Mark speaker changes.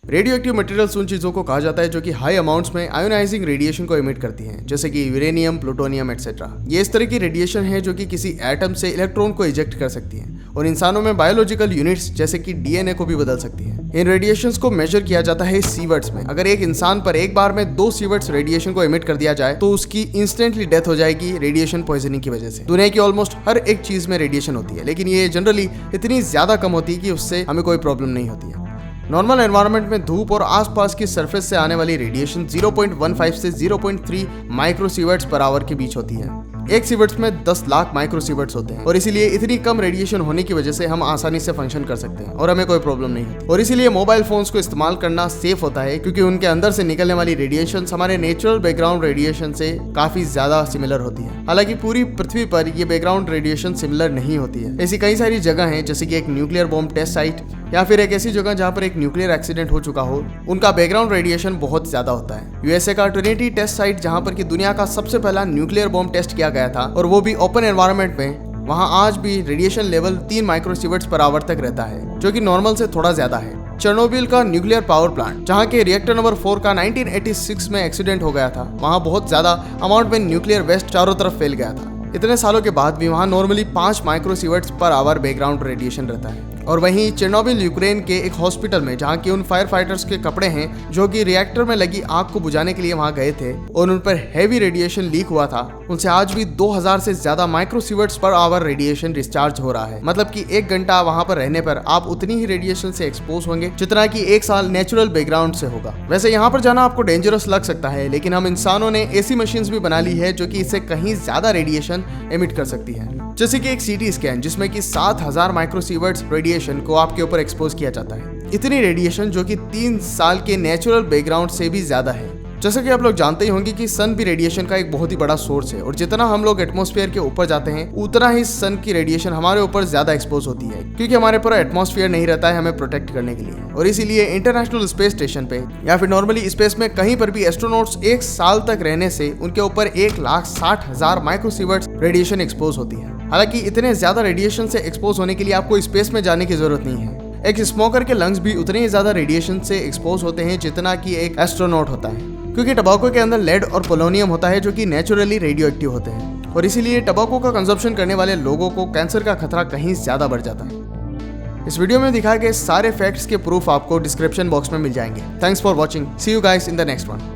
Speaker 1: Radio active materials उन चीजों को कहा जाता है जो कि हाई अमाउंट्स में आयोनाइजिंग रेडिएशन को इमिट करती हैं, जैसे कि यूरेनियम, प्लूटोनियम एक्सेट्रा। ये इस तरह की रेडिएशन है जो कि किसी एटम से इलेक्ट्रॉन को इजेक्ट कर सकती हैं और इंसानों में बायोलॉजिकल यूनिट्स जैसे कि डीएनए को भी बदल सकती है। इन रेडिएशंस को मेजर किया जाता है सीवर्ट्स में। अगर एक इंसान पर एक बार में 2 सीवर्ट्स रेडिएशन को इमिट कर दिया जाए तो उसकी इंस्टेंटली डेथ हो जाएगी रेडिएशन पॉइजनिंग की वजह से। दुनिया की ऑलमोस्ट हर एक चीज में रेडिएशन होती है, लेकिन ये जनरली इतनी ज्यादा कम होती है कि उससे हमें कोई प्रॉब्लम नहीं होती है। नॉर्मल एनवायरनमेंट में धूप और आसपास की सरफेस से आने वाली रेडिएशन 0.15 से 0.3 माइक्रोसीवर्ट्स पर आवर के बीच होती है। एक सीवर्ट्स में 10 लाख माइक्रोसीवर्ट्स होते हैं और इसीलिए इतनी कम रेडिएशन होने की वजह से हम आसानी से फंक्शन कर सकते हैं और हमें कोई प्रॉब्लम नहीं होती। और इसीलिए मोबाइल फोन्स को इस्तेमाल करना सेफ होता है, क्योंकि उनके अंदर से निकलने वाली रेडिएशन हमारे नेचुरल बैकग्राउंड रेडिएशन से काफी ज्यादा सिमिलर होती है। हालांकि पूरी पृथ्वी पर ये बैकग्राउंड रेडिएशन सिमिलर नहीं होती है। ऐसी कई सारी जगह हैं, जैसे कि एक न्यूक्लियर बॉम्ब टेस्ट साइट या फिर एक ऐसी जगह जहां पर एक न्यूक्लियर एक्सीडेंट हो चुका हो, उनका बैकग्राउंड रेडिएशन बहुत ज्यादा होता है। यूएसए का ट्रिनिटी टेस्ट साइट, जहां पर कि दुनिया का सबसे पहला न्यूक्लियर बॉम्ब टेस्ट किया गया था और वो भी ओपन एनवायरनमेंट में, वहां आज भी रेडिएशन लेवल 3 माइक्रोसीवर्ट्स पर आवर तक रहता है, जो कि नॉर्मल से थोड़ा ज्यादा है। चेर्नोबिल का न्यूक्लियर पावर प्लांट, जहां के रिएक्टर नंबर 4 का 1986 में एक्सीडेंट हो गया था, वहां बहुत ज्यादा अमाउंट में न्यूक्लियर वेस्ट चारों तरफ फैल गया था। इतने सालों के बाद भी वहां normally 5 माइक्रोसीवर्ट्स per hour background radiation रहता है। और वहीं चेर्नोबिल यूक्रेन के एक हॉस्पिटल में, जहां की उन फायर फाइटर्स के कपड़े हैं जो कि रिएक्टर में लगी आग को बुझाने के लिए वहां गए थे और उन पर हैवी रेडिएशन लीक हुआ था, उनसे आज भी 2000 से ज्यादा माइक्रोसीवर्ट्स पर आवर रेडिएशन डिस्चार्ज हो रहा है। मतलब कि 1 घंटा वहां पर रहने पर आप उतनी ही रेडिएशन से एक्सपोज होंगे जितना कि 1 साल नेचुरल बैकग्राउंड से होगा। वैसे यहाँ पर जाना आपको डेंजरस लग सकता है, लेकिन हम इंसानों ने ऐसी मशीन्स भी बना ली है जो कि इससे कहीं ज्यादा रेडिएशन एमिट कर सकती है, जैसे कि एक सीटी स्कैन, जिसमें कि 7000 माइक्रोसीवर्ट्स रेडिएशन को आपके ऊपर एक्सपोज किया जाता है। इतनी रेडिएशन जो कि 3 साल के नेचुरल बैकग्राउंड से भी ज्यादा है। जैसे कि आप लोग जानते ही होंगे कि सन भी रेडिएशन का एक बहुत ही बड़ा सोर्स है और जितना हम लोग एटमॉस्फेयर के ऊपर जाते हैं उतना ही सन की रेडिएशन हमारे ऊपर ज्यादा एक्सपोज होती है, क्योंकि हमारे पूरा एटमॉस्फेयर नहीं रहता है हमें प्रोटेक्ट करने के लिए। और इसीलिए इंटरनेशनल स्पेस स्टेशन पे या फिर नॉर्मली स्पेस में कहीं पर भी एस्ट्रोनॉट्स 1 साल तक रहने से उनके ऊपर 1,60,000 माइक्रोसीवर्ट्स रेडिएशन एक्सपोज होती है। हालांकि इतने ज्यादा रेडिएशन से एक्सपोज होने के लिए आपको स्पेस में जाने की जरूरत नहीं है। एक स्मोकर के लंग्स भी उतने ही ज्यादा रेडिएशन से एक्सपोज होते हैं जितना कि एक एस्ट्रोनॉट होता है, क्योंकि टबाको के अंदर लेड और पोलोनियम होता है जो कि नेचुरली रेडियो एक्टिव होते हैं और इसीलिए टबाको का कंजप्शन करने वाले लोगों को कैंसर का खतरा कहीं ज्यादा बढ़ जाता है। इस वीडियो में दिखाए गए सारे फैक्ट्स के प्रूफ आपको डिस्क्रिप्शन बॉक्स में मिल जाएंगे। Thanks for watching, see you guys in the next one.